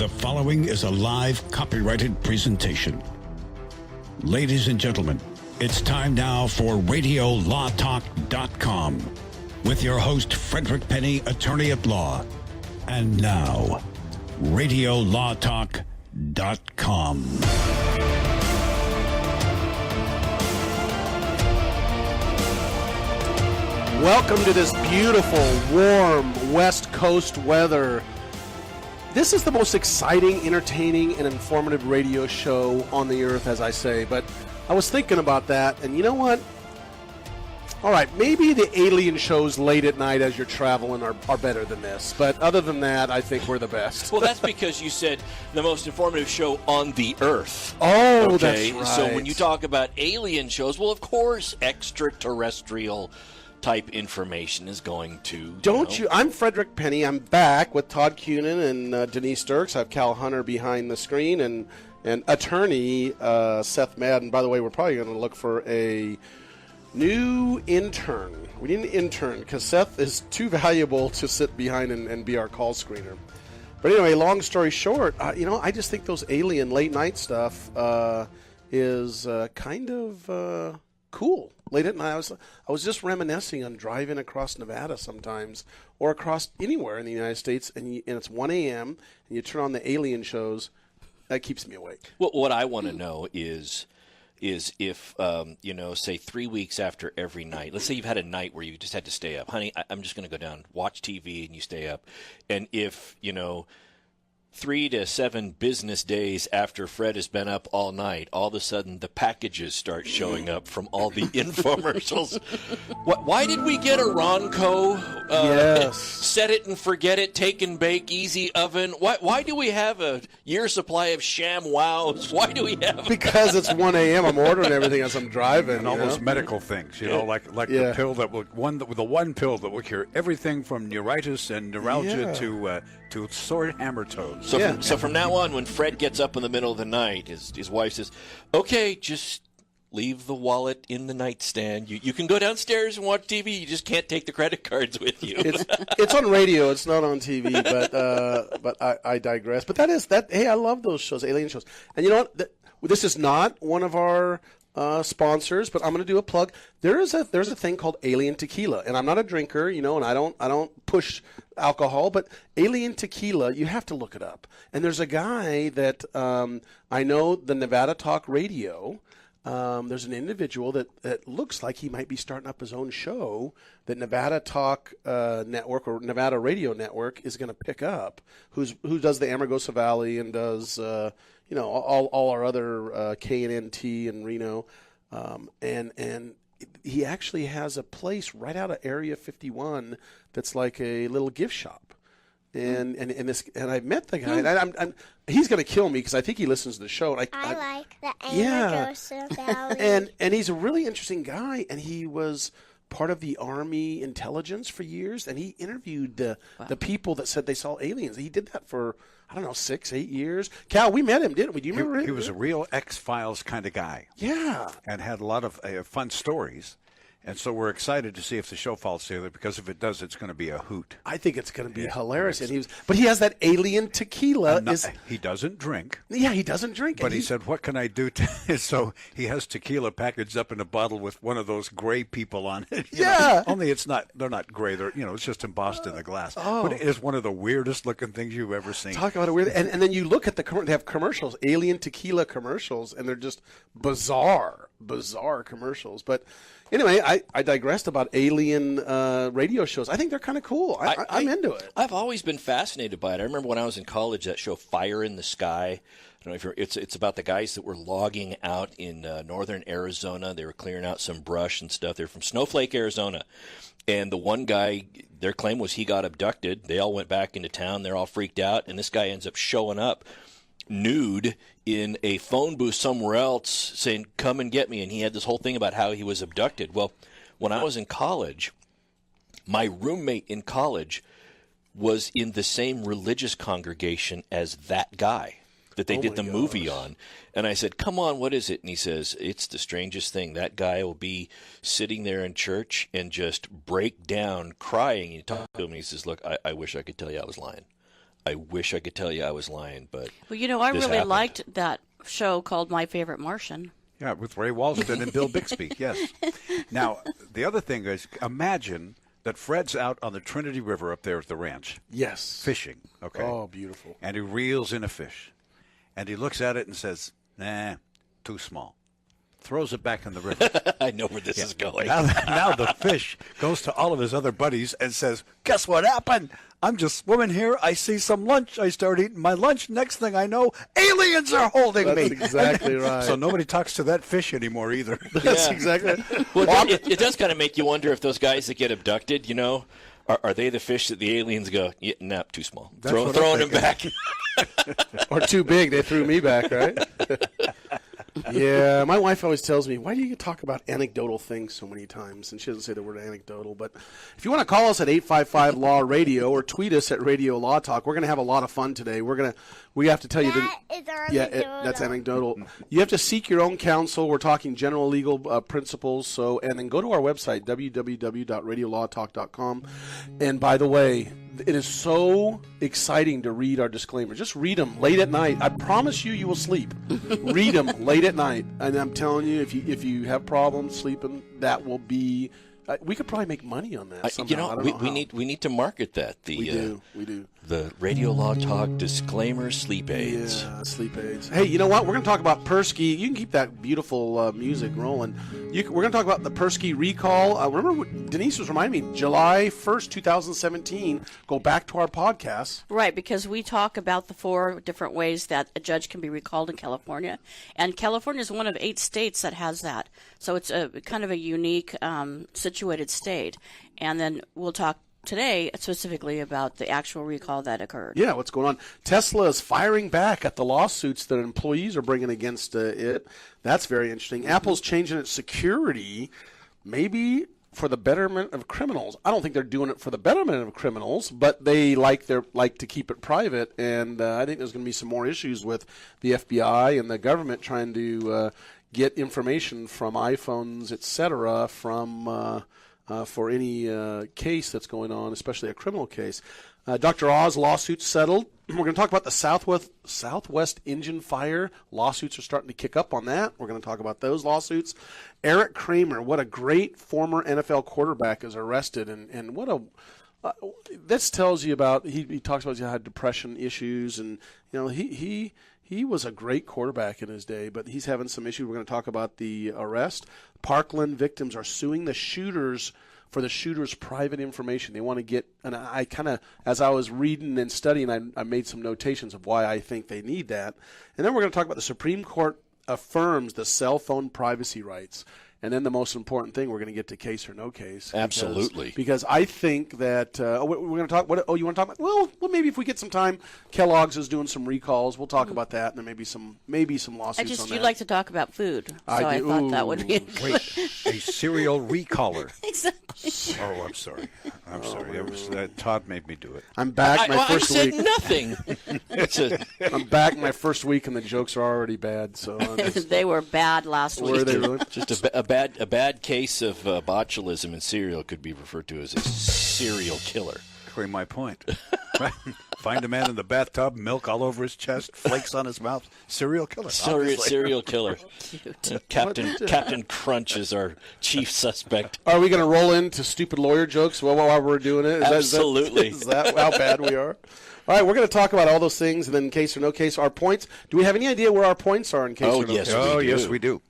The following is a live copyrighted presentation. Ladies and gentlemen, it's time now for RadioLawTalk.com with your host, Frederick Penny, attorney at law. And now, RadioLawTalk.com. Welcome to this beautiful, warm West Coast weather. This is the most exciting, entertaining, and informative radio show on the earth, as I say. But I was thinking about that, and you know what? All right, maybe the alien shows late at night as you're traveling are better than this. But other than that, I think we're the best. Well, that's because you said the most informative show on the earth. Oh, okay? That's right. So when you talk about alien shows, well, of course, extraterrestrial type information is going to... I'm Frederick Penny. I'm back with Todd Cunin and Denise Dirks. I have Cal Hunter behind the screen and attorney Seth Madden. By the way, we're probably going to look for a new intern. We need an intern because Seth is too valuable to sit behind and be our call screener. But anyway, long story short, I just think those alien late night stuff is kind of cool. Late at night, I was just reminiscing on driving across Nevada sometimes, or across anywhere in the United States, and it's 1 a.m. and you turn on the alien shows. That keeps me awake. Well, what I want to know is if say 3 weeks after every night, let's say you've had a night where you just had to stay up, honey, I'm just going to go down, watch TV, and you stay up, and if 3 to 7 business days after Fred has been up all night, all of a sudden the packages start showing up from all the infomercials. Why did we get a Ronco? Yes. Set it and forget it, take and bake, easy oven. Why do we have a year supply of Sham Wows? Why do we have... Because it's 1 a.m. I'm ordering everything as I'm driving. And all those medical things, like the pill that will the one pill that will cure everything from neuritis and neuralgia to sore hammer toes. So from now on, when Fred gets up in the middle of the night, his wife says, "Okay, just leave the wallet in the nightstand. You can go downstairs and watch TV. You just can't take the credit cards with you." It's on radio. It's not on TV. But I digress. But hey, I love those shows, alien shows. And you know what? This is not one of our sponsors, but I'm going to do a plug. There's a thing called Alien Tequila, and I'm not a drinker, and I don't push alcohol, but Alien Tequila, you have to look it up. And there's a guy that I know, the Nevada Talk Radio. There's an individual that looks like he might be starting up his own show that Nevada Talk Network or Nevada Radio Network is going to pick up. Who does the Amargosa Valley and does all our other KNNT and Reno, and he actually has a place right out of Area 51 that's like a little gift shop. And I met the guy. And he's going to kill me because I think he listens to the show. And I like the Amargosa Valley. And he's a really interesting guy. And he was part of the Army intelligence for years. And he interviewed the people that said they saw aliens. He did that for 6-8 years. Cal, we met him, didn't we? Do you remember him? He was a real X-Files kind of guy. Yeah. And had a lot of fun stories. And so we're excited to see if the show falls together, because if it does, it's going to be a hoot. I think it's going to be hilarious. And but he has that alien tequila. He doesn't drink. Yeah, he doesn't drink. But he said, "What can I do?" So he has tequila packaged up in a bottle with one of those gray people on it. Yeah. Only it's not. They're not gray. They're it's just embossed in the glass. Oh. But it is one of the weirdest looking things you've ever seen. Talk about it weird. And then you look at they have commercials, alien tequila commercials, and they're just bizarre commercials. But anyway, I digressed about alien radio shows. I think they're kind of cool. I'm into it. I've always been fascinated by it. I remember when I was in college, that show Fire in the Sky. I don't know if it's about the guys that were logging out in northern Arizona. They were clearing out some brush and stuff. They're from Snowflake, Arizona. And the one guy, their claim was he got abducted. They all went back into town. They're all freaked out. And this guy ends up showing up nude in a phone booth somewhere else saying, "Come and get me." And he had this whole thing about how he was abducted. Well, when I was in college, my roommate in college was in the same religious congregation as that guy that they did the movie on. And I said, "Come on, what is it?" And he says, "It's the strangest thing. That guy will be sitting there in church and just break down crying." And you talk to him and he says, "Look, I wish I could tell you I was lying. I wish I could tell you I was lying, but Well, you know, I this really happened. liked that show called My Favorite Martian. Yeah, with Ray Walston and Bill Bixby, yes. Now, the other thing is, imagine that Fred's out on the Trinity River up there at the ranch. Yes. Fishing, okay? Oh, beautiful. And he reels in a fish. And he looks at it and says, nah, too small. Throws it back in the river. I know where this is going. Now the fish goes to all of his other buddies and says, guess what happened? I'm just swimming here. I see some lunch. I start eating my lunch. Next thing I know, aliens are holding That's me. exactly right. So nobody talks to that fish anymore either. That's exactly. Well, it does kind of make you wonder if those guys that get abducted, you know, are they the fish that the aliens go, yeah, nah, too small, throwing them back? Or too big. They threw me back, right? Yeah, my wife always tells me, why do you talk about anecdotal things so many times? And she doesn't say the word anecdotal. But if you want to call us at 855-LAW-RADIO or tweet us at Radio Law Talk, we're going to have a lot of fun today. We have to tell you That is anecdotal. that's anecdotal. You have to seek your own counsel. We're talking general legal principles. And then go to our website, www.radiolawtalk.com. And by the way, it is so exciting to read our disclaimers. Just read them late at night. I promise you will sleep. Read them late at night. And I'm telling you, if you have problems sleeping, that will be. We could probably make money on that. Somehow. You know, I don't know we how. need to market that. We do. The Radio Law Talk disclaimer sleep aids. Yeah, sleep aids. Hey, you know what? We're going to talk about Persky. You can keep that beautiful music rolling. We're going to talk about the Persky recall. Remember what Denise was reminding me, July 1st, 2017. Go back to our podcast. Right, because we talk about the 4 different ways that a judge can be recalled in California. And California is one of 8 states that has that. So it's a kind of a unique situated state. And then we'll talk today specifically about the actual recall that occurred. Yeah, what's going on? Tesla is firing back at the lawsuits that employees are bringing against it. That's very interesting. Apple's changing its security, maybe for the betterment of criminals. I don't think they're doing it for the betterment of criminals, but they like to keep it private. And I think there's going to be some more issues with the FBI and the government trying to get information from iPhones, etc., from for any case that's going on, especially a criminal case. Dr. Oz lawsuit settled. We're going to talk about the Southwest engine fire. Lawsuits are starting to kick up on that. We're going to talk about those lawsuits. Eric Kramer, what a great former NFL quarterback, is arrested, and what a this tells you about. He talks about he had depression issues, and you know he was a great quarterback in his day, but he's having some issues. We're going to talk about the arrest. Parkland victims are suing the shooters for the shooter's private information. They want to get, and I kind of, as I was reading and studying, I made some notations of why I think they need that. And then we're going to talk about the Supreme Court affirms the cell phone privacy rights. And then the most important thing, we're going to get to case or no case. Absolutely. Because I think that we're going to talk. You want to talk about? Well, maybe if we get some time, Kellogg's is doing some recalls. We'll talk about that, and then maybe some lawsuits on that. You like to talk about food, so I thought that would be Wait, a serial recaller. exactly. Oh, I'm sorry. I'm sorry. Todd made me do it. I'm back my first I week. said nothing. I'm back my first week, and the jokes are already bad. So They were bad last week. were they really? Just a bad case of botulism in cereal could be referred to as a serial killer. Exactly my point. Find a man in the bathtub, milk all over his chest, flakes on his mouth. Serial killer. Serial killer. Captain Crunch is our chief suspect. Are we going to roll into stupid lawyer jokes while we're doing it? Absolutely. Is that how bad we are? All right, we're going to talk about all those things, and then case or no case. Our points. Do we have any idea where our points are in case or no yes, case? Yes, we do.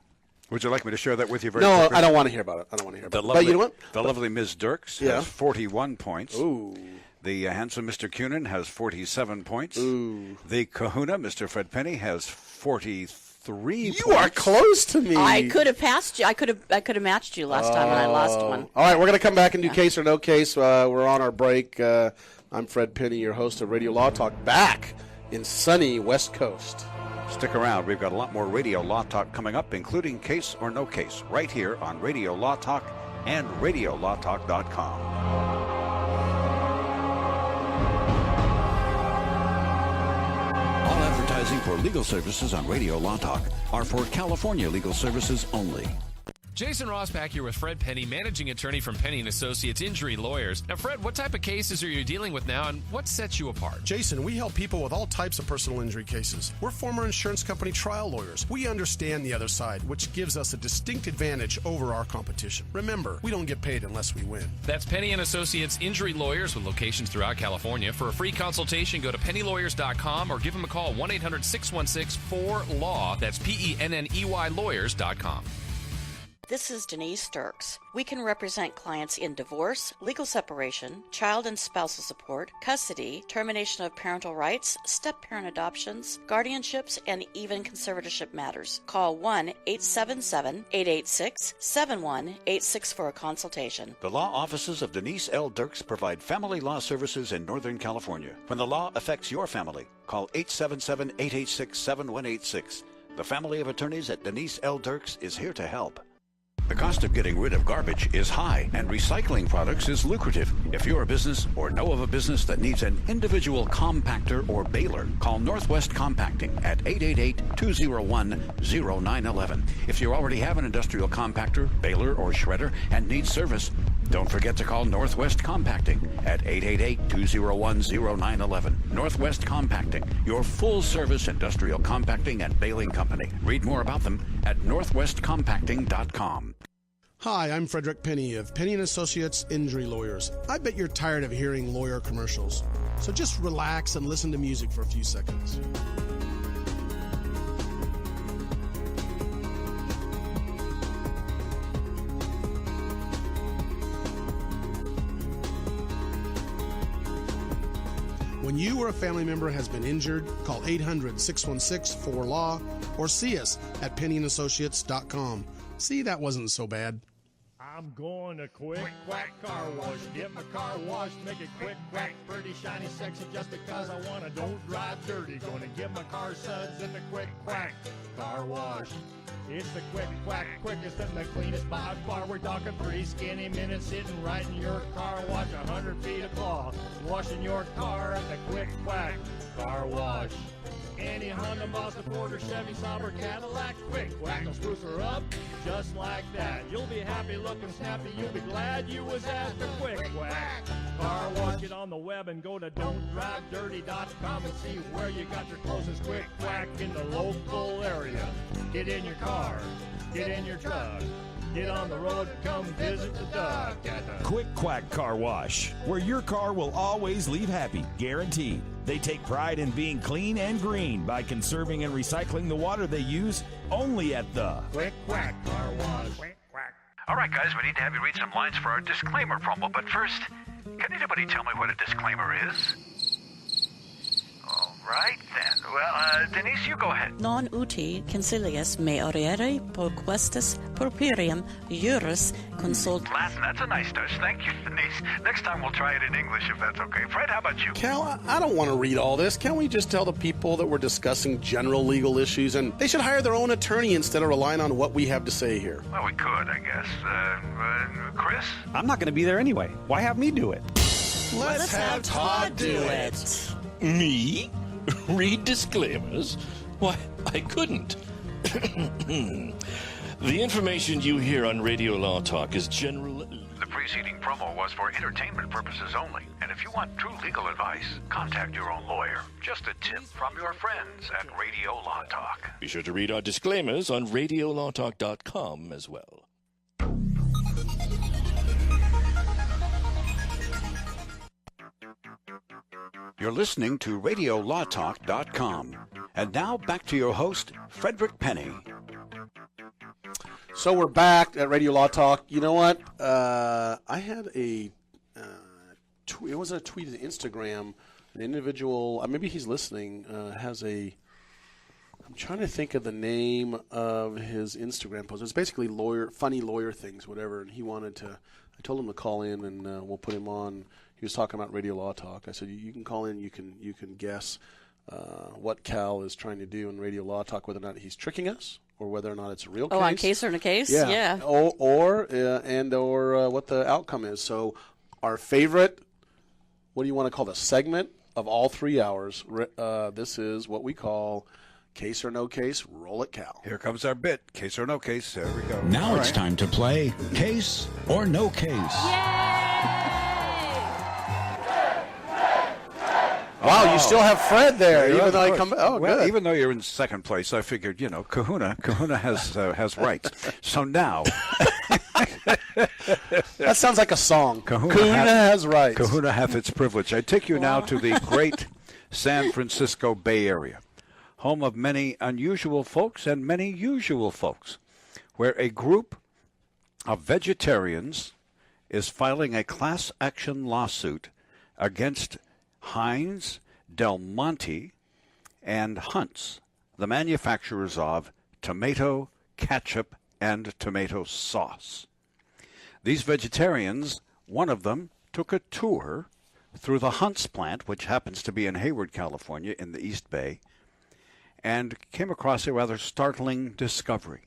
Would you like me to share that with you very No, quickly? I don't want to hear about it. But you know what? The lovely Ms. Dirks has 41 points. Ooh. The handsome Mr. Cunin has 47 points. Ooh. The kahuna, Mr. Fred Penny, has 43 points. You are close to me. I could have passed you. I could have matched you last time, and I lost one. All right, we're going to come back and do case or no case. We're on our break. I'm Fred Penny, your host of Radio Law Talk, back in sunny West Coast. Stick around. We've got a lot more Radio Law Talk coming up, including Case or No Case, right here on Radio Law Talk and RadioLawTalk.com. All advertising for legal services on Radio Law Talk are for California legal services only. Jason Rosbach here with Fred Penny, managing attorney from Penny & Associates Injury Lawyers. Now, Fred, what type of cases are you dealing with now, and what sets you apart? Jason, we help people with all types of personal injury cases. We're former insurance company trial lawyers. We understand the other side, which gives us a distinct advantage over our competition. Remember, we don't get paid unless we win. That's Penny & Associates Injury Lawyers with locations throughout California. For a free consultation, go to pennylawyers.com or give them a call, 1-800-616-4LAW. That's PENNEY lawyers.com. This is Denise Sturks. We can represent clients in divorce, legal separation, child and spousal support, custody, termination of parental rights, step-parent adoptions, guardianships, and even conservatorship matters. Call 1-877-886-7186 for a consultation. The law offices of Denise L. Dirks provide family law services in Northern California. When the law affects your family, call 877-886-7186. The family of attorneys at Denise L. Dirks is here to help. The cost of getting rid of garbage is high, and recycling products is lucrative. If you're a business or know of a business that needs an individual compactor or baler, call Northwest Compacting at 888-201-0911. If you already have an industrial compactor, baler, or shredder and need service, don't forget to call Northwest Compacting at 888-201-0911. Northwest Compacting, your full-service industrial compacting and baling company. Read more about them at northwestcompacting.com. Hi, I'm Frederick Penny of Penny & Associates Injury Lawyers. I bet you're tired of hearing lawyer commercials. So just relax and listen to music for a few seconds. When you or a family member has been injured, call 800-616-4LAW or see us at PennyandAssociates.com. See, that wasn't so bad. I'm going to Quick Quack Car Wash. Get my car washed, make it quick, quack, pretty, shiny, sexy, just because I want to. Don't drive dirty. Going to get my car suds in the Quick Quack Car Wash. It's the Quick Quack, quickest and the cleanest by far. We're talking 3 skinny minutes sitting right in your car wash. 100 feet of cloth, washing your car at the Quick Quack Car Wash. Any Honda, Mazda, Ford, or Chevy, Saab, or Cadillac, Quick Quack will spruce her up just like that. You'll be happy, looking snappy. You'll be glad you was at the Quick Quack Car Wash. Get on the web and go to don'tdrivedirty.com and see where you got your closest Quick Quack in the local area. Get in your car, get in your truck, get on the road, come visit the duck at the Quick Quack Car Wash, where your car will always leave happy, guaranteed. They take pride in being clean and green by conserving and recycling the water they use, only at the Quick Quack Car Wash. Quick Quack. All right, guys, we need to have you read some lines for our disclaimer promo, but first, can anybody tell me what a disclaimer is? All right, then. Well, Denise, you go ahead. Non uti concilius me oriere proquestis purpurium juris consult. Latin, that's a nice touch. Thank you, Denise. Next time we'll try it in English if that's okay. Fred, how about you? Cal, I don't want to read all this. Can't we just tell the people that we're discussing general legal issues and they should hire their own attorney instead of relying on what we have to say here? Well, we could, I guess. Chris? I'm not going to be there anyway. Why have me do it? Let's have Todd do it. Me? Read disclaimers? Why, I couldn't. The information you hear on Radio Law Talk is general. The preceding promo was for entertainment purposes only. And if you want true legal advice, contact your own lawyer. Just a tip from your friends at Radio Law Talk. Be sure to read our disclaimers on radiolawtalk.com as well. You're listening to RadioLawTalk.com. And now back to your host, Frederick Penny. So we're back at Radio Law Talk. You know what? I had it wasn't a tweet, an Instagram. An individual, maybe he's listening, has a. I'm trying to think of the name of his Instagram post. It's basically funny lawyer things, whatever. And he wanted to. I told him to call in, and we'll put him on. He was talking about Radio Law Talk. I said, you can call in. You can guess what Cal is trying to do in Radio Law Talk, whether or not he's tricking us or whether or not it's a real case. Oh, on Case or in a Case? Yeah. Or what the outcome is. So our favorite, what do you want to call the segment of all 3 hours? This is what we call Case or no case, roll it, Cal. Here comes our bit. Case or no case. There we go. Now All it's right. time to play Case or No Case. Wow, you still have Fred there, Yeah, even of though I course. come. Oh, well, good. even though you're in second place, I figured, Kahuna has rights. So now, That sounds like a song. Kahuna has rights. Kahuna hath its privilege. I take you now to the great San Francisco Bay Area, home of many unusual folks and many usual folks, where a group of vegetarians is filing a class action lawsuit against Heinz, Del Monte, and Hunt's, the manufacturers of tomato ketchup and tomato sauce. These vegetarians, one of them, took a tour through the Hunt's plant, which happens to be in Hayward, California, in the East Bay, and came across a rather startling discovery.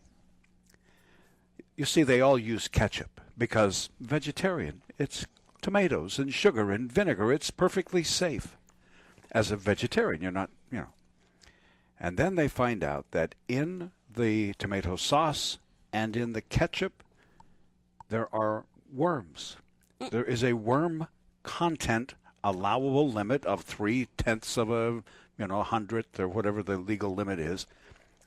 You see, they all use ketchup because vegetarian, it's tomatoes and sugar and vinegar. It's perfectly safe. As a vegetarian, you're not, And then they find out that in the tomato sauce and in the ketchup, there are worms. There is a worm content allowable limit of 0.3 of a, 100th or whatever the legal limit is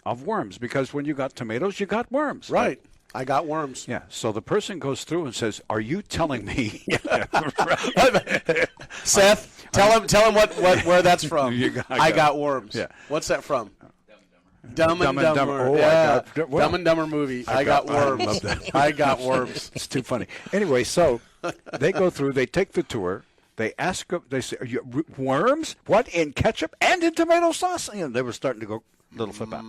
of worms. Because when you got tomatoes, you got worms. Right. I got worms. Yeah. So the person goes through and says, "Are you telling me?" Seth, tell him where that's from. I got worms. Yeah. What's that from? Dumb and Dumb. Dumber. Oh, yeah. well, Dumb and Dumber movie. I got I worms. love that. I got worms. It's too funny. Anyway, so they go through. They take the tour. They ask. They say, "Are you worms? What, in ketchup and in tomato sauce?" And they were starting to go a little flip out.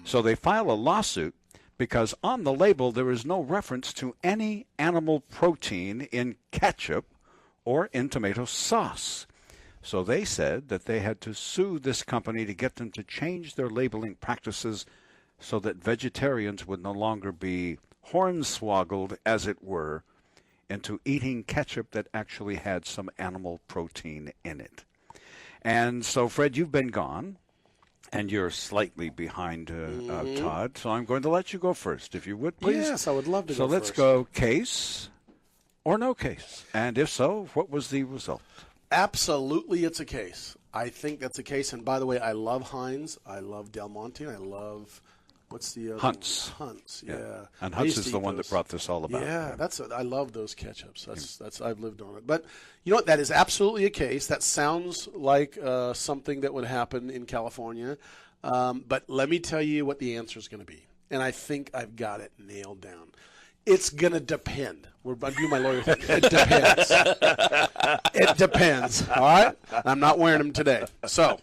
So they file a lawsuit because on the label there is no reference to any animal protein in ketchup or in tomato sauce. So they said that they had to sue this company to get them to change their labeling practices so that vegetarians would no longer be hornswoggled, as it were, into eating ketchup that actually had some animal protein in it. And so, Fred, you've been gone, and you're slightly behind Todd, so I'm going to let you go first, if you would, please. Yes, I would love to so go let's first. go case or no case. And if so, what was the result? Absolutely, it's a case. I think that's a case. And by the way, I love Heinz. I love Del Monte. I love what's the other Hunt's. one? Hunt's, yeah. And I Hunt's used is to the eat one that those. brought this all about. Yeah, I love those ketchups. That's I've lived on it. But you know what? That is absolutely a case. That sounds like something that would happen in California. But let me tell you what the answer is going to be. And I think I've got it nailed down. It's going to depend. I'm doing my lawyer thing. It depends. It depends. All right? I'm not wearing them today. So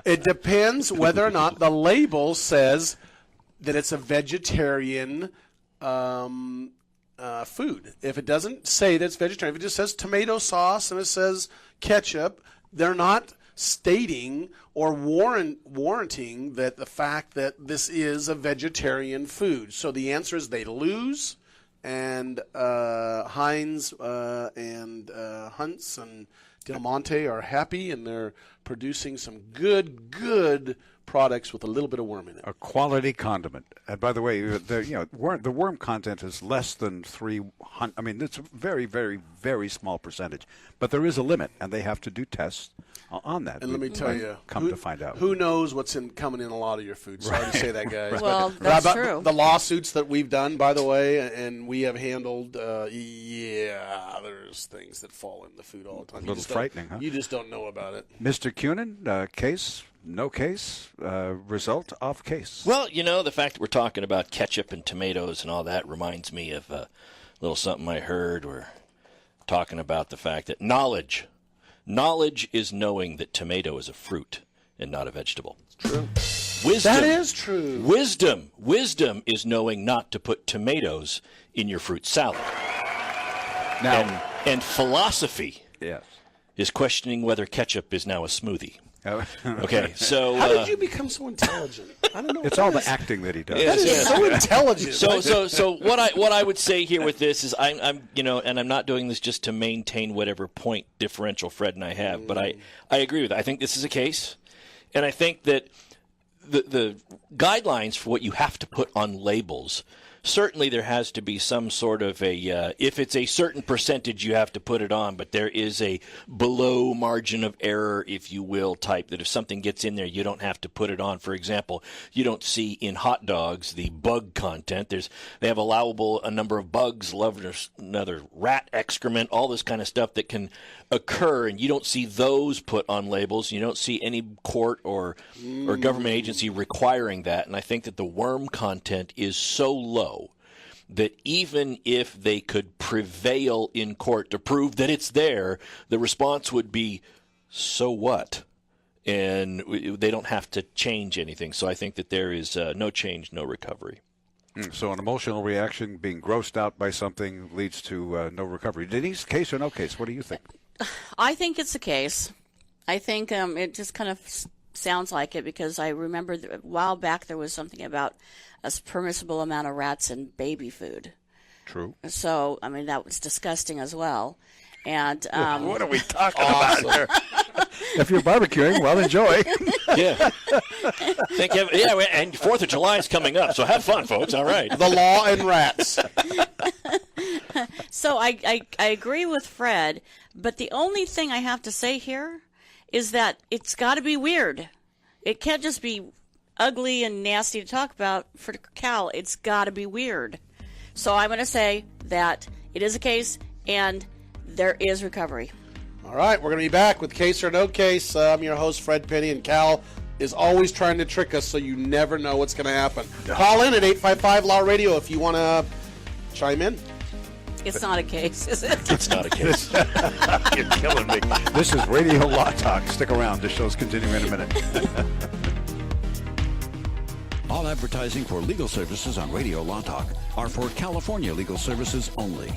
it depends whether or not the label says that it's a vegetarian food. If it doesn't say that it's vegetarian, if it just says tomato sauce and it says ketchup, they're not stating or warranting that the fact that this is a vegetarian food. So the answer is they lose, and Heinz and Hunt's and Del Monte are happy, and they're producing some good products with a little bit of worm in it. A quality condiment. And by the way, the worm content is less than 300. I mean, it's a very, very, very small percentage. But there is a limit, and they have to do tests on that. And let me tell you, to find out. Who knows what's coming in a lot of your food. Sorry to say that, guys. Well, But that's about true. The lawsuits that we've done, by the way, and we have handled, there's things that fall in the food all the time. A little frightening, huh? You just don't know about it. Mr. Cunin, case, no case, result of case. Well, the fact that we're talking about ketchup and tomatoes and all that reminds me of a little something I heard. We're talking about the fact that knowledge is knowing that tomato is a fruit and not a vegetable. True. Wisdom, That is true. Wisdom is knowing not to put tomatoes in your fruit salad. Now, and philosophy yes, is questioning whether ketchup is now a smoothie. Okay, so How did you become so intelligent? I don't know. it's all the acting that he does. That is so intelligent. So what I would say here with this is I'm and I'm not doing this just to maintain whatever point differential Fred and I have, but I agree with it. I think this is a case, and I think that the guidelines for what you have to put on labels, certainly there has to be some sort of a, if it's a certain percentage, you have to put it on, but there is a below margin of error, if you will, type that if something gets in there, you don't have to put it on. For example, you don't see in hot dogs the bug content. They have allowable a number of bugs, another rat excrement, all this kind of stuff that can occur, and you don't see those put on labels. You don't see any court or government agency requiring that, and I think that the worm content is so low that even if they could prevail in court to prove that it's there, the response would be, so what? And they don't have to change anything. So I think that there is no change, no recovery. So an emotional reaction, being grossed out by something, leads to no recovery. Denise, case or no case? What do you think? I think it's a case. I think it just kind of sounds like it, because I remember a while back there was something about a permissible amount of rats in baby food. True. So, I mean, that was disgusting as well. And what are we talking about here? If you're barbecuing, well, enjoy. Yeah. And 4th of July is coming up, so have fun, folks. All right. The law and rats. So I agree with Fred, but the only thing I have to say here is that it's got to be weird. It can't just be ugly and nasty to talk about for Cal. It's got to be weird. So I'm going to say that it is a case and there is recovery. All right, we're going to be back with Case or No Case. I'm your host, Fred Penny, and Cal is always trying to trick us, so you never know what's going to happen. Call in at 855-LAW-RADIO if you want to chime in. It's not a case, is it? It's not a case. You're killing me. This is Radio Law Talk. Stick around. The show's continuing in a minute. All advertising for legal services on Radio Law Talk are for California legal services only.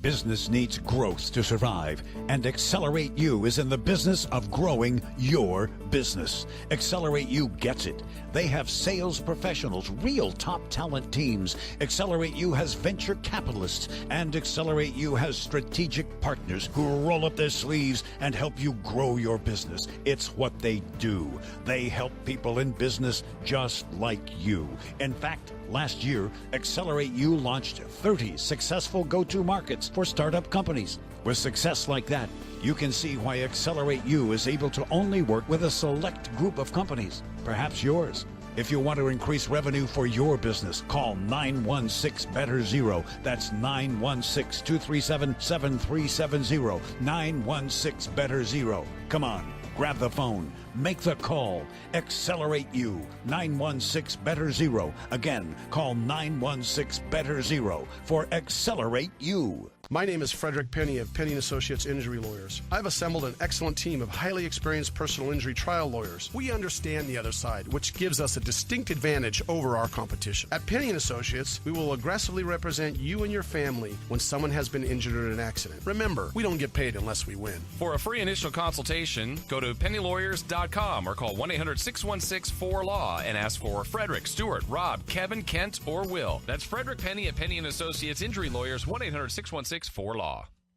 Business needs growth to survive, and Accelerate U is in the business of growing your business. Accelerate U gets it. They have sales professionals, real top talent teams. Accelerate U has venture capitalists, and Accelerate U has strategic partners who roll up their sleeves and help you grow your business. It's what they do. They help people in business just like you. In fact, last year, Accelerate U launched 30 successful go-to markets for startup companies. With success like that, you can see why Accelerate U is able to only work with a select group of companies, perhaps yours. If you want to increase revenue for your business, call 916-BETTER-0. That's 916-237-7370. 916-BETTER-0. Come on. Grab the phone. Make the call. Accelerate U. 916-BETTER-0. Again, call 916-BETTER-0 for Accelerate U. My name is Frederick Penny of Penny & Associates Injury Lawyers. I've assembled an excellent team of highly experienced personal injury trial lawyers. We understand the other side, which gives us a distinct advantage over our competition. At Penny & Associates, we will aggressively represent you and your family when someone has been injured in an accident. Remember, we don't get paid unless we win. For a free initial consultation, go to pennylawyers.com or call 1-800-616-4LAW and ask for Frederick, Stuart, Rob, Kevin, Kent, or Will. That's Frederick Penny at Penny & Associates Injury Lawyers, 1-800-616-4LAW.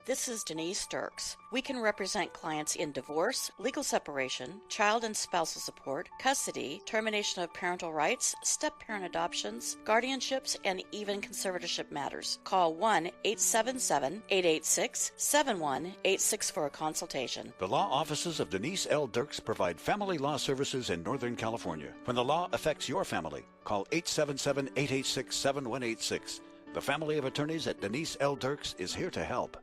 This is Denise Dirks. We can represent clients in divorce, legal separation, child and spousal support, custody, termination of parental rights, step-parent adoptions, guardianships, and even conservatorship matters. Call 1-877-886-7186 for a consultation. The law offices of Denise L. Dirks provide family law services in Northern California. When the law affects your family, call 877-886-7186. The family of attorneys at Denise L. Dirks is here to help.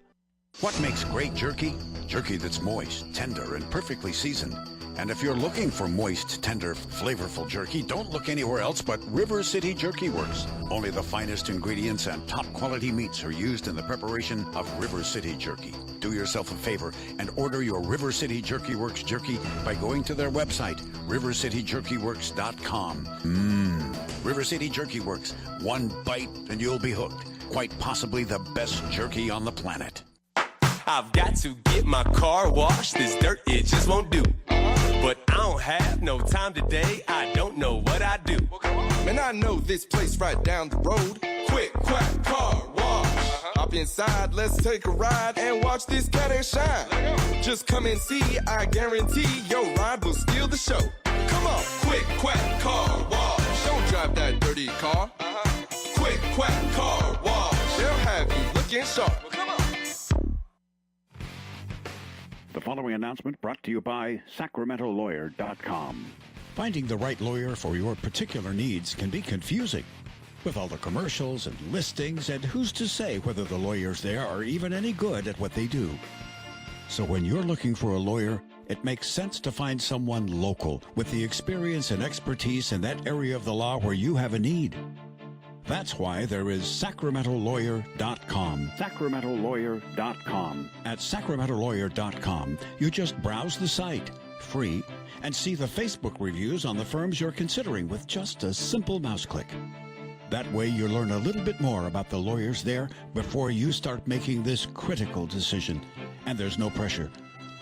What makes great jerky? Jerky that's moist, tender, and perfectly seasoned. And if you're looking for moist, tender, flavorful jerky, don't look anywhere else but River City Jerky Works. Only the finest ingredients and top quality meats are used in the preparation of River City Jerky. Do yourself a favor and order your River City Jerky Works jerky by going to their website, rivercityjerkyworks.com. River City Jerky Works. One bite and you'll be hooked. Quite possibly the best jerky on the planet. I've got to get my car washed. This dirt, it just won't do. But I don't have no time today. I don't know what I do. Man, I know this place right down the road. Quick Quack Car Wash. Hop inside, let's take a ride and watch this cat and shine. Just come and see, I guarantee your ride will steal the show. Come on, Quick Quack Car Wash. Don't drive that dirty car. Quick Quack Car Wash. They'll have you looking sharp. Well, come on. The following announcement brought to you by SacramentoLawyer.com. Finding the right lawyer for your particular needs can be confusing. With all the commercials and listings, and who's to say whether the lawyers there are even any good at what they do? So when you're looking for a lawyer, it makes sense to find someone local with the experience and expertise in that area of the law where you have a need. That's why there is SacramentoLawyer.com. SacramentoLawyer.com. At SacramentoLawyer.com, you just browse the site, free, and see the Facebook reviews on the firms you're considering with just a simple mouse click. That way you learn a little bit more about the lawyers there before you start making this critical decision. And there's no pressure.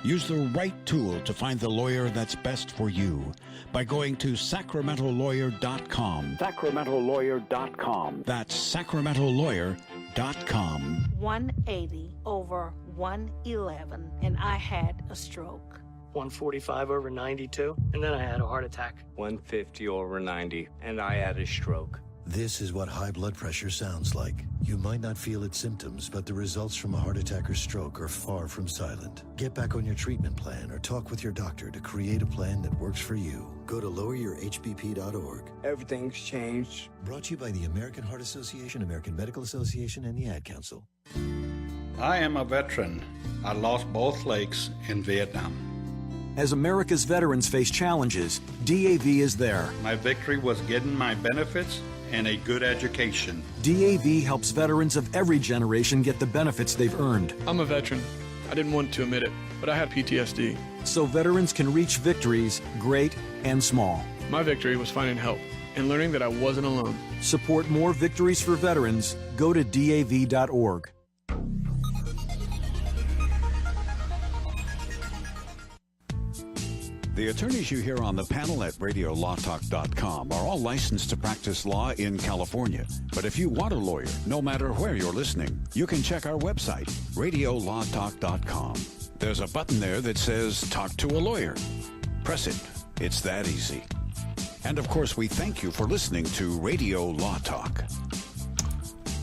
Use the right tool to find the lawyer that's best for you by going to SacramentoLawyer.com. SacramentoLawyer.com. That's SacramentoLawyer.com. 180 over 111, and I had a stroke. 145 over 92, and then I had a heart attack. 150 over 90, and I had a stroke. This is what high blood pressure sounds like. You might not feel its symptoms, but the results from a heart attack or stroke are far from silent. Get back on your treatment plan or talk with your doctor to create a plan that works for you. Go to loweryourhbp.org. Everything's changed. Brought to you by the American Heart Association, American Medical Association, and the Ad Council. I am a veteran. I lost both legs in Vietnam. As America's veterans face challenges, DAV is there. My victory was getting my benefits and a good education. DAV helps veterans of every generation get the benefits they've earned. I'm a veteran. I didn't want to admit it, but I have PTSD. So veterans can reach victories, great and small. My victory was finding help and learning that I wasn't alone. Support more victories for veterans. Go to DAV.org. The attorneys you hear on the panel at RadioLawTalk.com are all licensed to practice law in California. But if you want a lawyer, no matter where you're listening, you can check our website, RadioLawTalk.com. There's a button there that says Talk to a Lawyer. Press it. It's that easy. And of course, we thank you for listening to Radio Law Talk.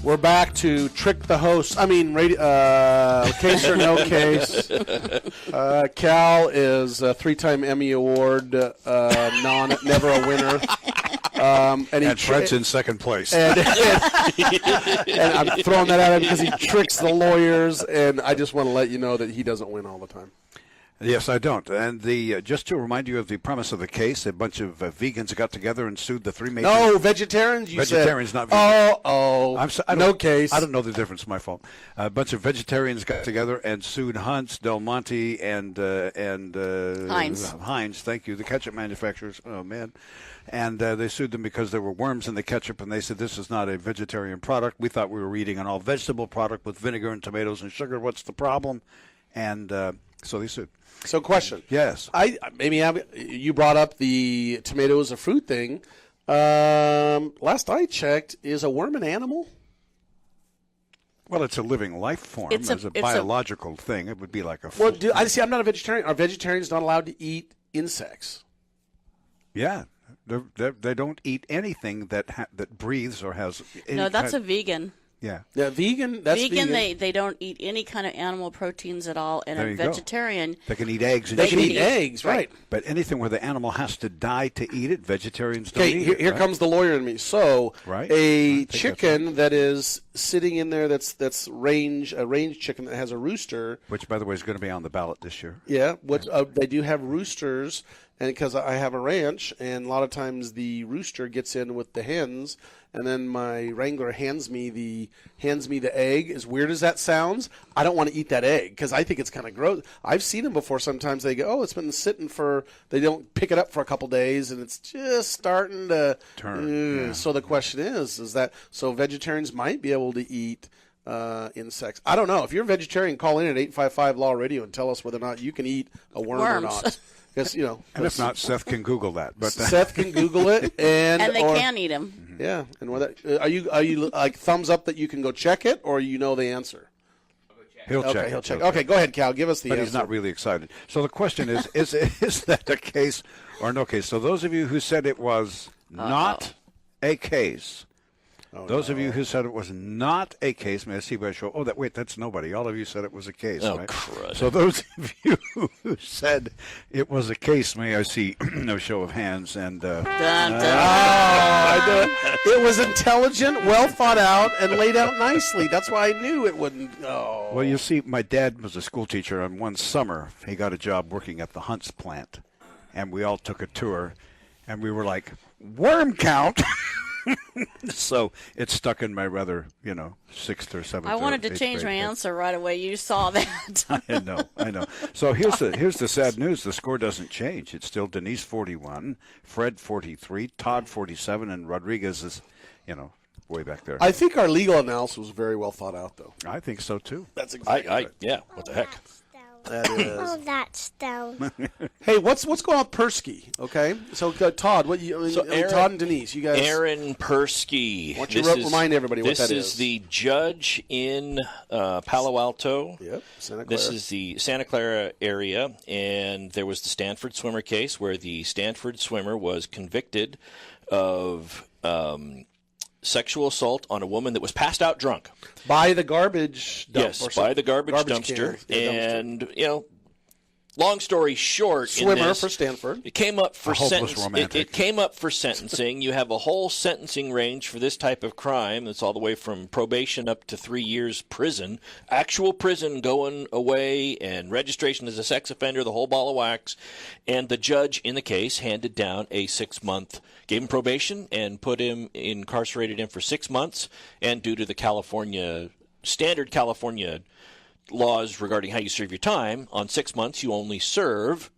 We're back to Trick the Host. Case or No Case. Cal is a 3-time Emmy Award, never a winner. And Fred's in second place. And I'm throwing that at him because he tricks the lawyers, and I just want to let you know that he doesn't win all the time. Yes, I don't. And just to remind you of the premise of the case, a bunch of vegans got together and sued the three major... No, vegetarians, vegetarians, said. Not vegans. No case. I don't know the difference. My fault. A bunch of vegetarians got together and sued Hunt's, Del Monte, and Heinz. Heinz, thank you, the ketchup manufacturers. Oh, man. And they sued them because there were worms in the ketchup, and they said this is not a vegetarian product. We thought we were eating an all-vegetable product with vinegar and tomatoes and sugar. What's the problem? And so they sued. So, question. Yes. You brought up the tomato as a fruit thing. Last I checked, is a worm an animal? Well, it's a living life form. It's a biological thing. It would be like a fruit. Well, I'm not a vegetarian. Are vegetarians not allowed to eat insects? Yeah. They don't eat anything that breathes or has any No, that's a vegan. Yeah. Yeah, vegan. That's vegan. They don't eat any kind of animal proteins at all, and a vegetarian. They can eat eggs. They can eat eggs, right? But anything where the animal has to die to eat it, vegetarians don't eat it. Here comes the lawyer in me. So, a chicken that is sitting in there that's a range chicken that has a rooster, which by the way is going to be on the ballot this year. Yeah, they do have roosters, and because I have a ranch, and a lot of times the rooster gets in with the hens. And then my wrangler hands me the egg. As weird as that sounds, I don't want to eat that egg because I think it's kind of gross. I've seen them before. Sometimes they go, "Oh, it's been sitting for." They don't pick it up for a couple days, and it's just starting to turn. So the question is that so vegetarians might be able to eat insects? I don't know. If you're a vegetarian, call in at 855 Law Radio and tell us whether or not you can eat a worm or not. Because and if not, Seth can Google that. But Seth can Google it, and they can eat them. Yeah, and are you like thumbs up that you can go check it, or you know the answer? I'll go check He'll Okay, check. he'll check. Okay, go ahead, Cal. Give us the But answer. he's not really excited. So the question is that a case or no case? So those of you who said it was not a case, those of you who said it was not a case, may I see by show? Oh, that's nobody. All of you said it was a case, right? Crud. So those of you who said it was a case, may I see no show of hands? And it was intelligent, well thought out, and laid out nicely. That's why I knew it wouldn't. Oh. Well, you see, my dad was a school teacher, and one summer he got a job working at the Hunts plant, and we all took a tour, and we were like, worm count. So it stuck in my rather, 6th or 7th. I wanted to or 8th change my grade. answer right away. You saw that. I know. So here's the sad news. The score doesn't change. It's still Denise 41, Fred 43, Todd 47, and Rodriguez is, way back there. I think our legal analysis was very well thought out, though. I think so too. That's exactly right. Yeah. What the heck? That is. Oh, that's down. Hey, what's going on with Persky? Okay, so Todd, Todd and Denise, you guys. Aaron Persky. Why don't you remind everybody what that is? This is the judge in Palo Alto. Yep, Santa Clara. This is the Santa Clara area, and there was the Stanford swimmer case where the Stanford swimmer was convicted of sexual assault on a woman that was passed out drunk. By the garbage dump. Yes, by the garbage dumpster. And, long story short, swimmer for Stanford. It came up for it came up for sentencing. You have a whole sentencing range for this type of crime. It's all the way from probation up to 3 years prison, actual prison going away, and registration as a sex offender, the whole ball of wax. And the judge in the case handed down a 6-month, gave him probation and incarcerated him for 6 months. And due to the standard California laws regarding how you serve your time, on 6 months you only serve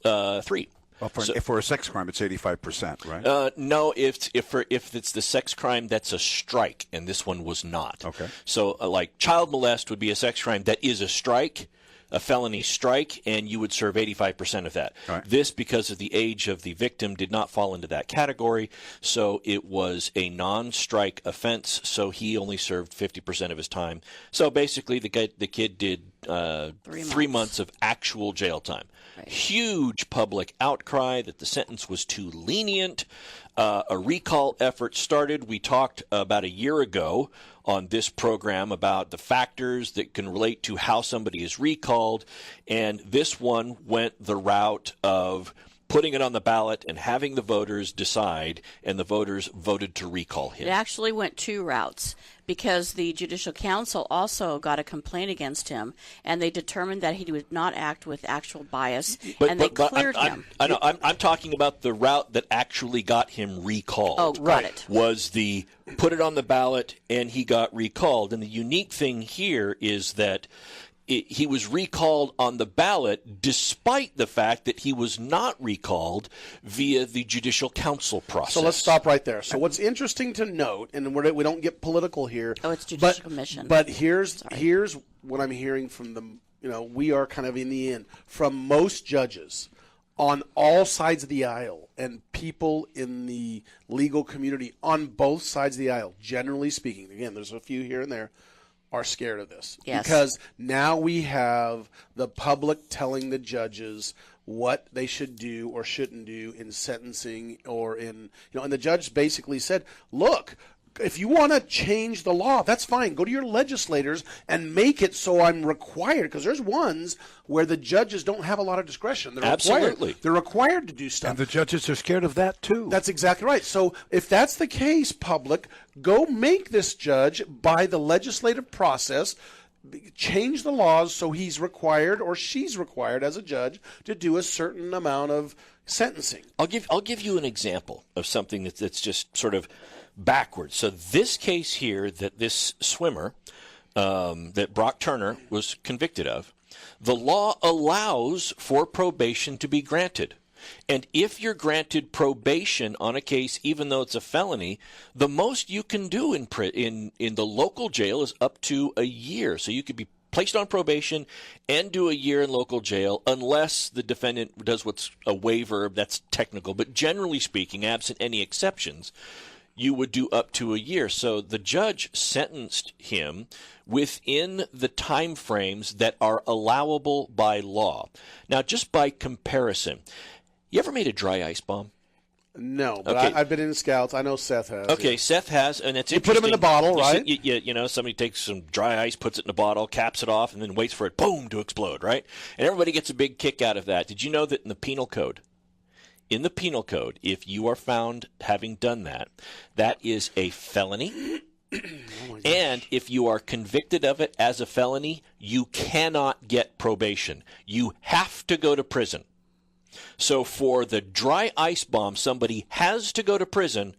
3. Well, for a sex crime, it's 85%, right? No, if it's the sex crime, that's a strike, and this one was not. Okay. So, like child molest would be a sex crime that is a strike, a felony strike, and you would serve 85% of that. Right. This, because of the age of the victim, did not fall into that category, so it was a non-strike offense, so he only served 50% of his time. So basically, the kid did 3 months of actual jail time. Right. Huge public outcry that the sentence was too lenient. A recall effort started. We talked about a year ago on this program about the factors that can relate to how somebody is recalled, and this one went the route of putting it on the ballot and having the voters decide, and the voters voted to recall him. It actually went 2 routes, because the Judicial Council also got a complaint against him, and they determined that he would not act with actual bias, and they cleared him. I know. I'm talking about the route that actually got him recalled. Oh, got it. Was the put it on the ballot and he got recalled. And the unique thing here is that he was recalled on the ballot despite the fact that he was not recalled via the Judicial Council process. So let's stop right there. So what's interesting to note, and we don't get political here. Oh, it's Judicial Commission. But here's what I'm hearing from them. We are kind of in the end from most judges on all sides of the aisle, and people in the legal community on both sides of the aisle, generally speaking. Again, there's a few here and there, are scared of this. Yes. Because now we have the public telling the judges what they should do or shouldn't do in sentencing or in, and the judge basically said, look, if you want to change the law, that's fine. Go to your legislators and make it so I'm required, because there's ones where the judges don't have a lot of discretion. They're Absolutely. Required. They're required to do stuff. And the judges are scared of that, too. That's exactly right. So if that's the case, public, go make this judge by the legislative process, change the laws so he's required or she's required as a judge to do a certain amount of sentencing. I'll give you an example of something that's just sort of backwards. So this case here that this swimmer, that Brock Turner was convicted of, the law allows for probation to be granted. And if you're granted probation on a case, even though it's a felony, the most you can do in the local jail is up to a year. So you could be placed on probation and do a year in local jail unless the defendant does what's a waiver. That's technical. But generally speaking, absent any exceptions, you would do up to a year. So the judge sentenced him within the time frames that are allowable by law. Now, just by comparison, you ever made a dry ice bomb? No, but Okay. I've been in Scouts. I know Seth has. Okay, yeah. Seth has, and it's You put 'em in interesting. the bottle, right? You know, somebody takes some dry ice, puts it in a bottle, caps it off, and then waits for it, boom, to explode, right? And everybody gets a big kick out of that. Did you know that in the penal code, if you are found having done that, that is a felony. And if you are convicted of it as a felony, you cannot get probation. You have to go to prison. So for the dry ice bomb, somebody has to go to prison,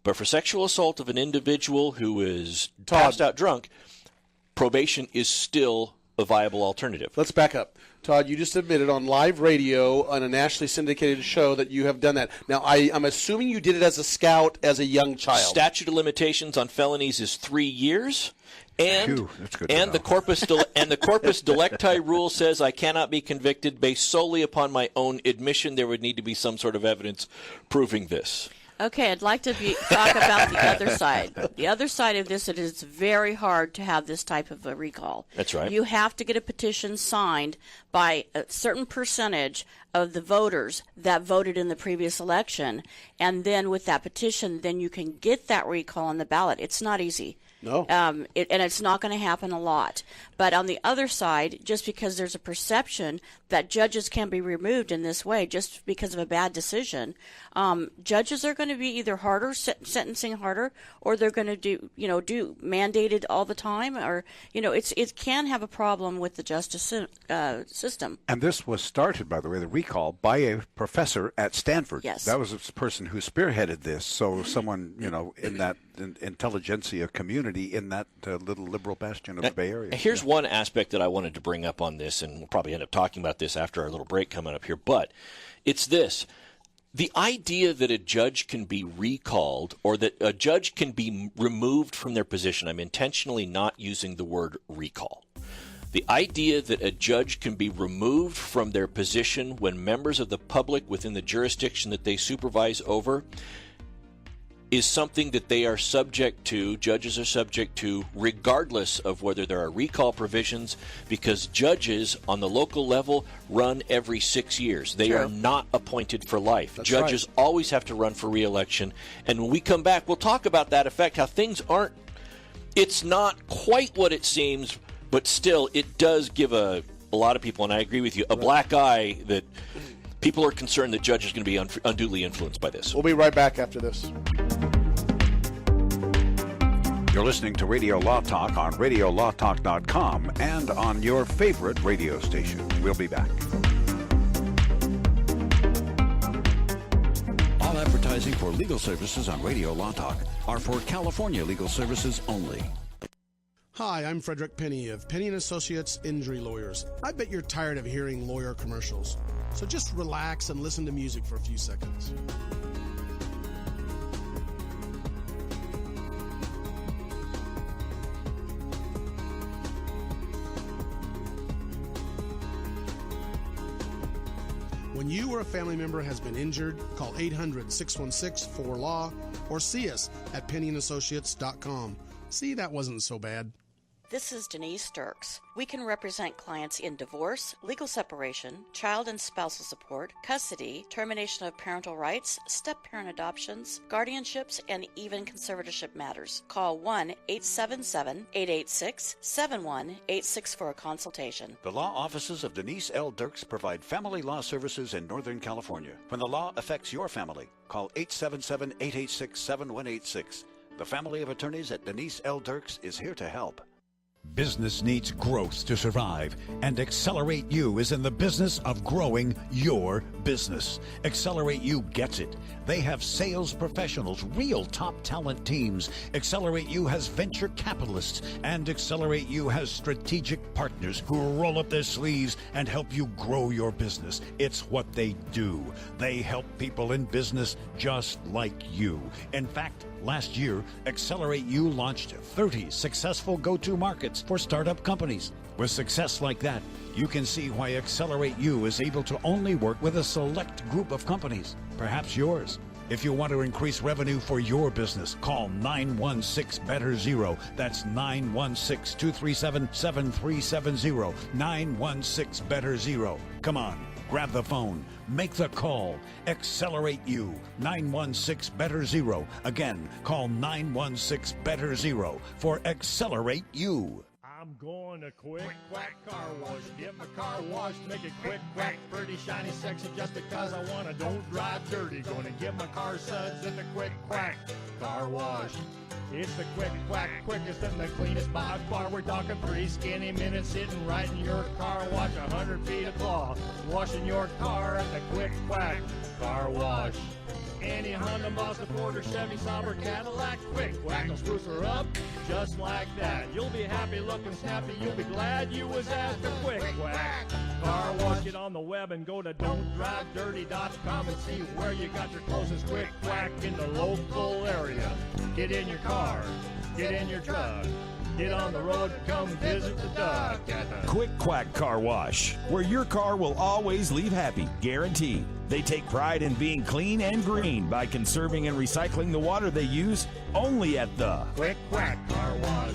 but for sexual assault of an individual who is passed out drunk, probation is still a viable alternative. Let's back up. Todd, you just admitted on live radio on a nationally syndicated show that you have done that. Now, I'm assuming you did it as a scout as a young child. Statute of limitations on felonies is 3 years. And Phew, that's good to and know. the corpus delicti rule says I cannot be convicted based solely upon my own admission. There would need to be some sort of evidence proving this. Okay, I'd like to talk about the other side. The other side of this, it is very hard to have this type of a recall. That's right. You have to get a petition signed by a certain percentage of the voters that voted in the previous election, and then with that petition, then you can get that recall on the ballot. It's not easy. No. And it's not going to happen a lot. But on the other side, just because there's a perception that judges can be removed in this way just because of a bad decision, judges are going to be either harder, sentencing harder, or they're going to do mandated all the time, or it can have a problem with the justice system. And this was started, by the way, the recall, by a professor at Stanford. Yes. That was a person who spearheaded this. So someone, in that intelligentsia community in that little liberal bastion of the Bay Area. Here's one aspect that I wanted to bring up on this, and we'll probably end up talking about this after our little break coming up here, but it's this. The idea that a judge can be recalled or that a judge can be removed from their position, I'm intentionally not using the word recall. The idea that a judge can be removed from their position when members of the public within the jurisdiction that they supervise over is something that they are subject to, judges are subject to, regardless of whether there are recall provisions, because judges on the local level run every 6 years. They are not appointed for life. That's Judges always have to run for re-election. And when we come back, we'll talk about that effect, how things aren't, it's not quite what it seems, but still it does give a lot of people, and I agree with you, a black eye that people are concerned that judges are going to be unduly influenced by this. We'll be right back after this. You're listening to Radio Law Talk on RadioLawTalk.com and on your favorite radio station. We'll be back. All advertising for legal services on Radio Law Talk are for California legal services only. Hi, I'm Frederick Penny of Penny & Associates Injury Lawyers. I bet you're tired of hearing lawyer commercials, so just relax and listen to music for a few seconds. When you or a family member has been injured, call 800-616-4LAW or see us at PennyandAssociates.com. See, that wasn't so bad. This is Denise Sturks. We can represent clients in divorce, legal separation, child and spousal support, custody, termination of parental rights, step-parent adoptions, guardianships, and even conservatorship matters. Call 1-877-886-7186 for a consultation. The law offices of Denise L. Dirks provide family law services in Northern California. When the law affects your family, call 877-886-7186. The family of attorneys at Denise L. Dirks is here to help. Business needs growth to survive, and Accelerate You is in the business of growing your business. Accelerate You gets it. They have sales professionals, real top talent teams. Accelerate You has venture capitalists, and Accelerate You has strategic partners who roll up their sleeves and help you grow your business. It's what they do. They help people in business just like you. In fact, last year, Accelerate You launched 30 successful go-to markets for startup companies. With success like that, you can see why Accelerate You is able to only work with a select group of companies, perhaps yours. If you want to increase revenue for your business, call 916-BETTER-0. That's 916-237-7370. 916-BETTER-0. Come on, grab the phone. Make the call. Accelerate You. 916-BETTER-0. Again, call 916-BETTER-0 for Accelerate You. I'm going to Quick Quack Car Wash. Get my car washed, make it quick, quack, pretty, shiny, sexy, just because I want to. Don't drive dirty. Going to get my car suds at the Quick Quack Car Wash. It's the Quick Quack, quickest and the cleanest by far. We're talking 3 skinny minutes sitting right in your car wash. 100 feet of cloth, washing your car at the Quick Quack Car Wash. Any Honda, Mazda, Ford, or Chevy, Saab, or Cadillac, Quick Quack will spruce her up just like that. You'll be happy, looking snappy, you'll be glad you was at the Quick Quack Car Wash. Get on the web and go to don'tdrivedirty.com and see where you got your closest Quick Quack in the local area. Get in your car, get in your truck, get on the road, come visit the duck at the Quick Quack Car Wash, where your car will always leave happy, guaranteed. They take pride in being clean and green by conserving and recycling the water they use, only at the Quick Quack Car Wash.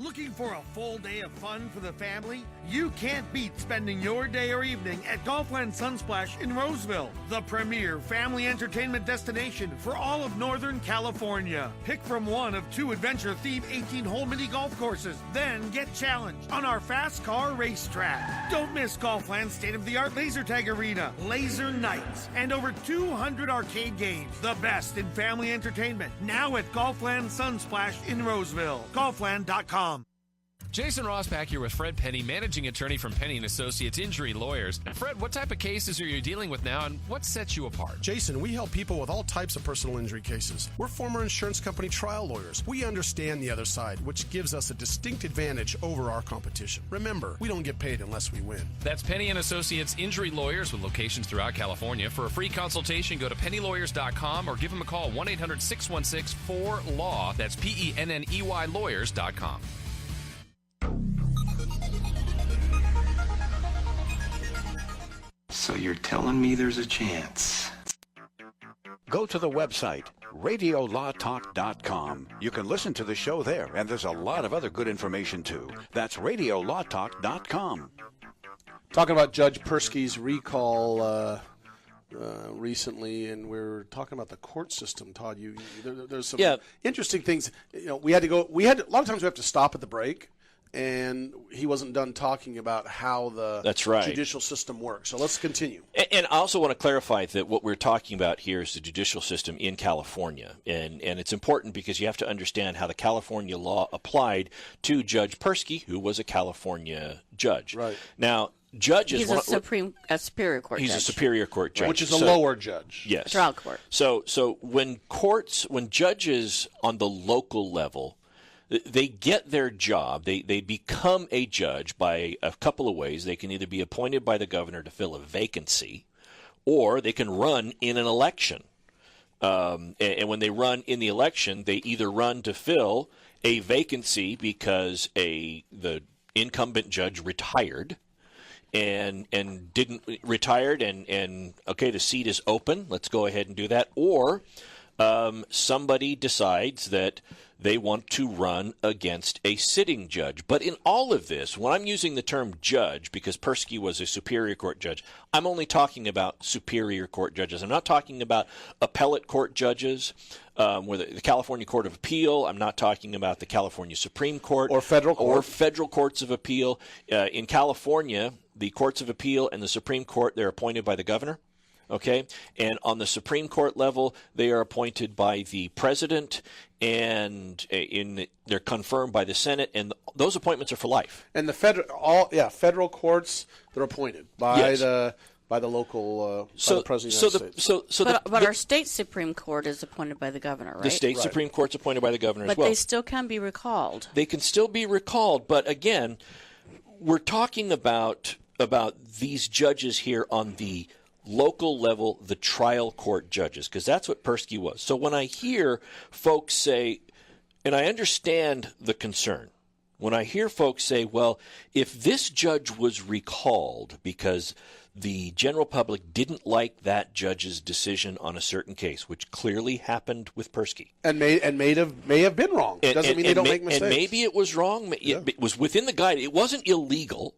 Looking for a full day of fun for the family? You can't beat spending your day or evening at Golfland Sunsplash in Roseville, the premier family entertainment destination for all of Northern California. Pick from one of 2 adventure-themed 18-hole mini golf courses, then get challenged on our fast car racetrack. Don't miss Golfland's state-of-the-art laser tag arena, laser nights, and over 200 arcade games. The best in family entertainment, now at Golfland Sunsplash in Roseville. Golfland.com. Jason Rosbach here with Fred Penny, managing attorney from Penny & Associates Injury Lawyers. Fred, what type of cases are you dealing with now, and what sets you apart? Jason, we help people with all types of personal injury cases. We're former insurance company trial lawyers. We understand the other side, which gives us a distinct advantage over our competition. Remember, we don't get paid unless we win. That's Penny & Associates Injury Lawyers with locations throughout California. For a free consultation, go to pennylawyers.com or give them a call, 1-800-616-4LAW. That's PENNEY lawyers.com. So you're telling me there's a chance? Go to the website, radiolawtalk.com. You can listen to the show there, and there's a lot of other good information, too. That's radiolawtalk.com. Talking about Judge Persky's recall recently, and we're talking about the court system, Todd. There's some interesting things. You know, a lot of times we have to stop at the break, and he wasn't done talking about how the judicial system works. So let's continue. And I also want to clarify that what we're talking about here is the judicial system in California. And it's important because you have to understand how the California law applied to Judge Persky, who was a California judge. Right. Now, judges... He's a superior court judge. He's a superior court judge. Which is a lower judge. Yes. Trial court. So when judges on the local level, they get their job, they become a judge by a couple of ways. They can either be appointed by the governor to fill a vacancy, or they can run in an election. And when they run in the election, they either run to fill a vacancy because the incumbent judge retired, and retired and okay, the seat is open, let's go ahead and do that, or somebody decides that they want to run against a sitting judge. But in all of this, when I'm using the term judge, because Persky was a superior court judge, I'm only talking about superior court judges. I'm not talking about appellate court judges, where the California Court of Appeal. I'm not talking about the California Supreme Court. Or federal court. Or federal courts of appeal. In California, the courts of appeal and the Supreme Court, they're appointed by the governor. Okay, and on the Supreme Court level, they are appointed by the president, and they're confirmed by the Senate, and those appointments are for life. And the federal courts, they're appointed by the local by the president of the United States. But our state Supreme Court is appointed by the governor, right? The state Supreme Court's appointed by the governor as well. But they still can be recalled. They can still be recalled, but again, we're talking about these judges here on the local level, the trial court judges, because that's what Persky was. So when I hear folks say, and I understand the concern, when I hear folks say, well, if this judge was recalled because the general public didn't like that judge's decision on a certain case, which clearly happened with Persky. And may have been wrong. Doesn't mean they don't make mistakes. And maybe it was wrong. It was within the guide. It wasn't illegal.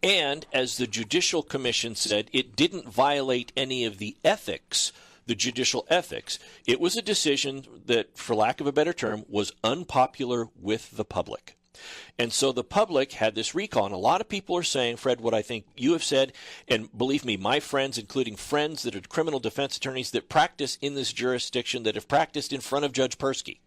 And as the Judicial Commission said, it didn't violate any of the ethics, the judicial ethics. It was a decision that, for lack of a better term, was unpopular with the public. And so the public had this recall. And a lot of people are saying, Fred, what I think you have said, and believe me, my friends, including friends that are criminal defense attorneys that practice in this jurisdiction, that have practiced in front of Judge Persky,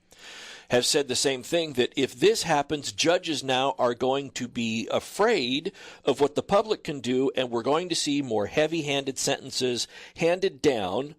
have said the same thing, that if this happens, judges now are going to be afraid of what the public can do, and we're going to see more heavy-handed sentences handed down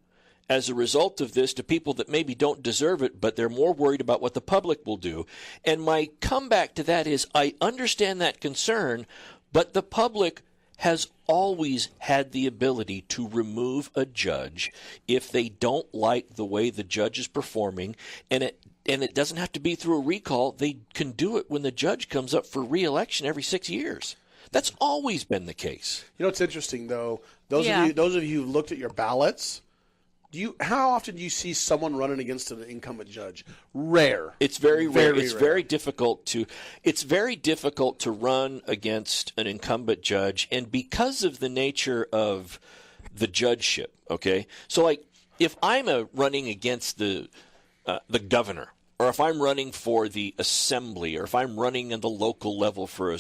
as a result of this to people that maybe don't deserve it, but they're more worried about what the public will do. And my comeback to that is, I understand that concern, but the public has always had the ability to remove a judge if they don't like the way the judge is performing, and it doesn't have to be through a recall. They can do it when the judge comes up for re-election every 6 years. That's always been the case. You know, it's interesting, though. Those of you who've looked at your ballots, how often do you see someone running against an incumbent judge? Rare. It's very rare. It's rare. very difficult to run against an incumbent judge, and because of the nature of the judgeship. Okay, so like if I'm running against the governor, or if I'm running for the assembly, or if I'm running at the local level for a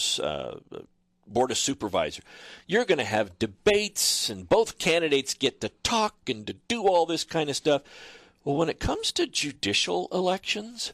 Board of Supervisors, you're going to have debates, and both candidates get to talk and to do all this kind of stuff. Well, when it comes to judicial elections,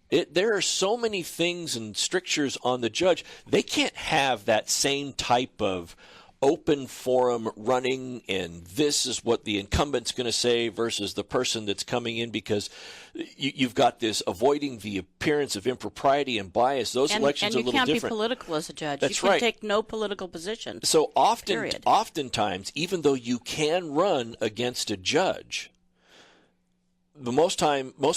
there are so many things and strictures on the judge. They can't have that same type of open forum running, and this is what the incumbent's going to say versus the person that's coming in, because you've got this avoiding the appearance of impropriety and bias. Those elections are a little different. And you can't be political as a judge. That's you can right. take no political position. So oftentimes, even though you can run against a judge, most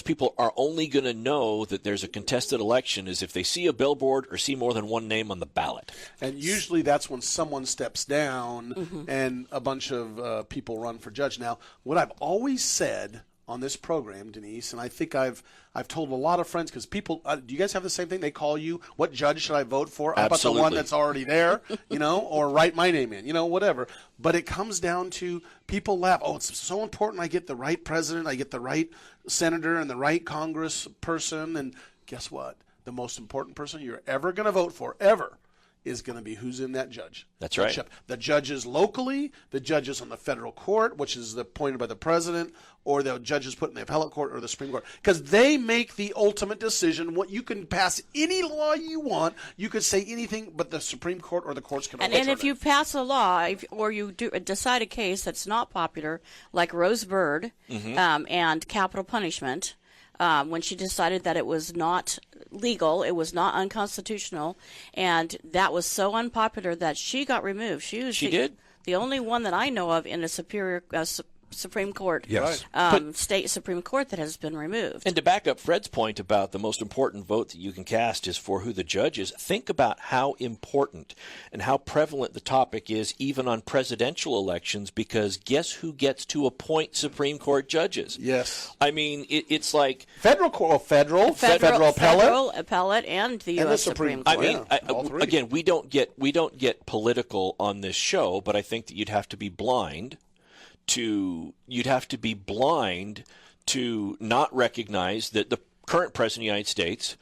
people are only going to know that there's a contested election is if they see a billboard or see more than one name on the ballot. And usually that's when someone steps down and a bunch of people run for judge. Now, what I've always said on this program, Denise, and I think I've told a lot of friends, because people, do you guys have the same thing? They call you, what judge should I vote for? How about the one that's already there, or write my name in, whatever. But it comes down to, people laugh, oh, it's so important I get the right president, I get the right senator and the right Congress person, and guess what? The most important person you're ever going to vote for, ever, is going to be who's in that judge. That's right. The judges locally, the judges on the federal court, which is appointed by the president, or the judges put in the appellate court or the Supreme Court, because they make the ultimate decision. What you can pass any law you want, you could say anything, but the Supreme Court or the courts can overturn it. And if you pass a law, or you decide a case that's not popular, like Rose Bird and capital punishment, when she decided that it was not legal, it was not unconstitutional, and that was so unpopular that she got removed. She was the only one that I know of in a superior Supreme Court, state Supreme Court, that has been removed. And to back up Fred's point about the most important vote that you can cast is for who the judge is, think about how important and how prevalent the topic is even on presidential elections, because guess who gets to appoint Supreme Court judges? Yes. I mean, it's like federal appellate, and the U.S. Supreme Court. I mean, again, we don't get political on this show, but I think that you'd have to be blind to not recognize that the current president of the United States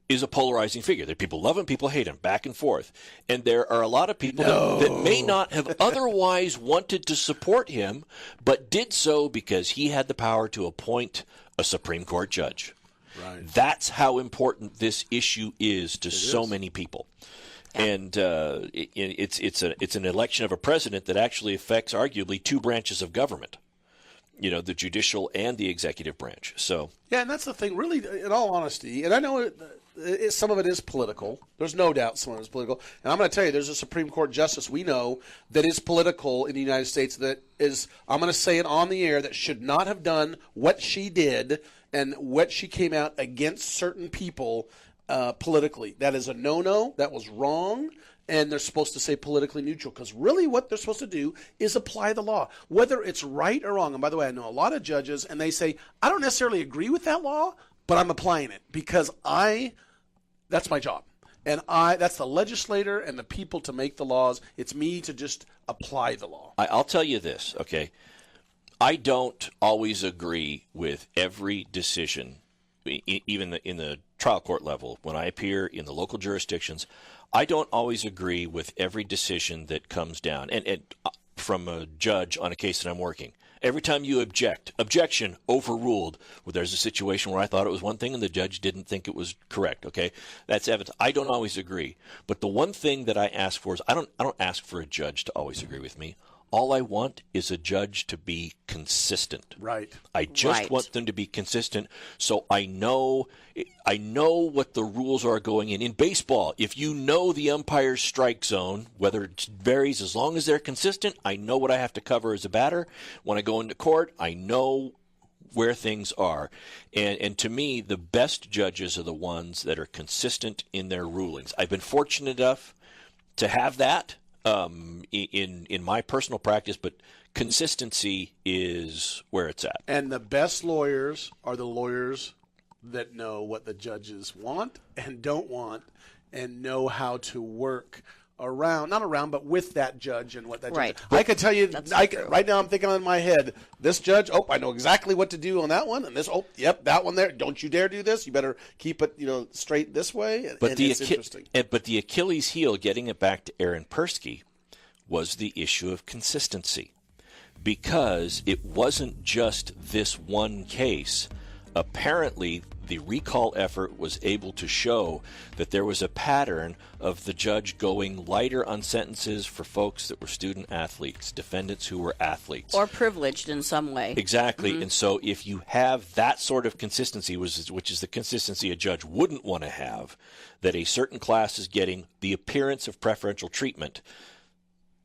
is a polarizing figure. There are people love him, people hate him, back and forth. And there are a lot of people that may not have otherwise wanted to support him, but did so because he had the power to appoint a Supreme Court judge. Right. That's how important this issue is to so many people. And it's an election of a president that actually affects arguably two branches of government, the judicial and the executive branch. So and that's the thing, really, in all honesty. And I know some of it is political. There's no doubt some of it is political. And I'm going to tell you, there's a Supreme Court justice we know that is political in the United States that is, I'm going to say it on the air, that should not have done what she did and what she came out against certain people politically. That is a no-no. That was wrong. and they're supposed to say politically neutral, because really what they're supposed to do is apply the law, whether it's right or wrong. And by the way, I know a lot of judges, and they say, I don't necessarily agree with that law, but I'm applying it because that's my job. And that's the legislator and the people to make the laws. It's me to just apply the law. I'll tell you this, okay? I don't always agree with every decision, even in the trial court level. When I appear in the local jurisdictions, I don't always agree with every decision that comes down and from a judge on a case that I'm working. Every time you objection, overruled. Well, there's a situation where I thought it was one thing and the judge didn't think it was correct. Okay, that's evidence. I don't always agree, but the one thing that I ask for is I don't ask for a judge to always agree with me. All I want is a judge to be consistent. Right. I just want them to be consistent, so I know what the rules are going in. In baseball, if you know the umpire's strike zone, whether it varies, as long as they're consistent, I know what I have to cover as a batter. When I go into court, I know where things are. And to me, the best judges are the ones that are consistent in their rulings. I've been fortunate enough to have that in my personal practice, but consistency is where it's at. And the best lawyers are the lawyers that know what the judges want and don't want and know how to work but with that judge and what that judge. I could tell you, right now I'm thinking in my head, this judge, I know exactly what to do on that one, and this, that one there, don't you dare do this. You better keep it, straight this way. But it's interesting. But the Achilles heel, getting it back to Aaron Persky, was the issue of consistency, because it wasn't just this one case. Apparently, the recall effort was able to show that there was a pattern of the judge going lighter on sentences for folks that were student athletes, defendants who were athletes. Or privileged in some way. Exactly. Mm-hmm. And so if you have that sort of consistency, which is the consistency a judge wouldn't want to have, that a certain class is getting the appearance of preferential treatment,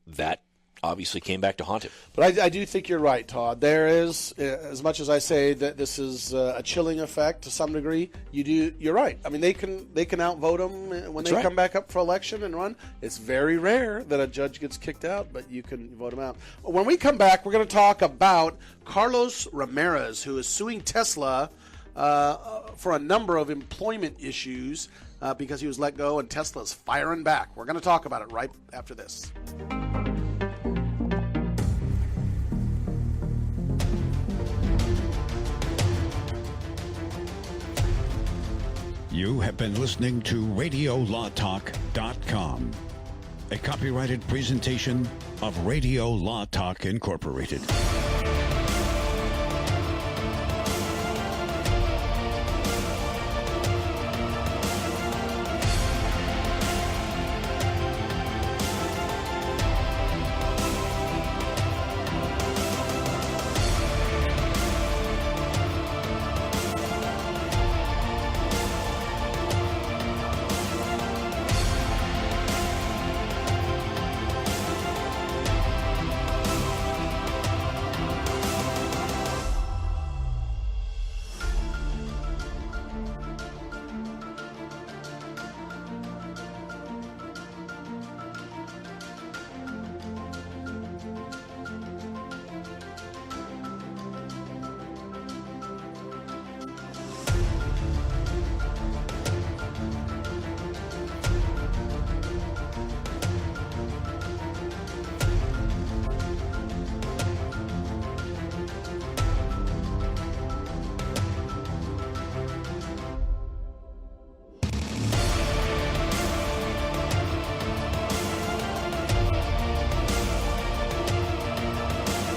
that obviously came back to haunt him. But I do think you're right, Todd. There is, as much as I say that this is a chilling effect to some degree, you're right. I mean, they can outvote them when they come back up for election and run. It's very rare that a judge gets kicked out, but you can vote him out. When we come back, we're going to talk about Carlos Ramirez, who is suing Tesla for a number of employment issues because he was let go, and Tesla's firing back. We're going to talk about it right after this. You have been listening to RadioLawTalk.com, a copyrighted presentation of Radio Law Talk Incorporated.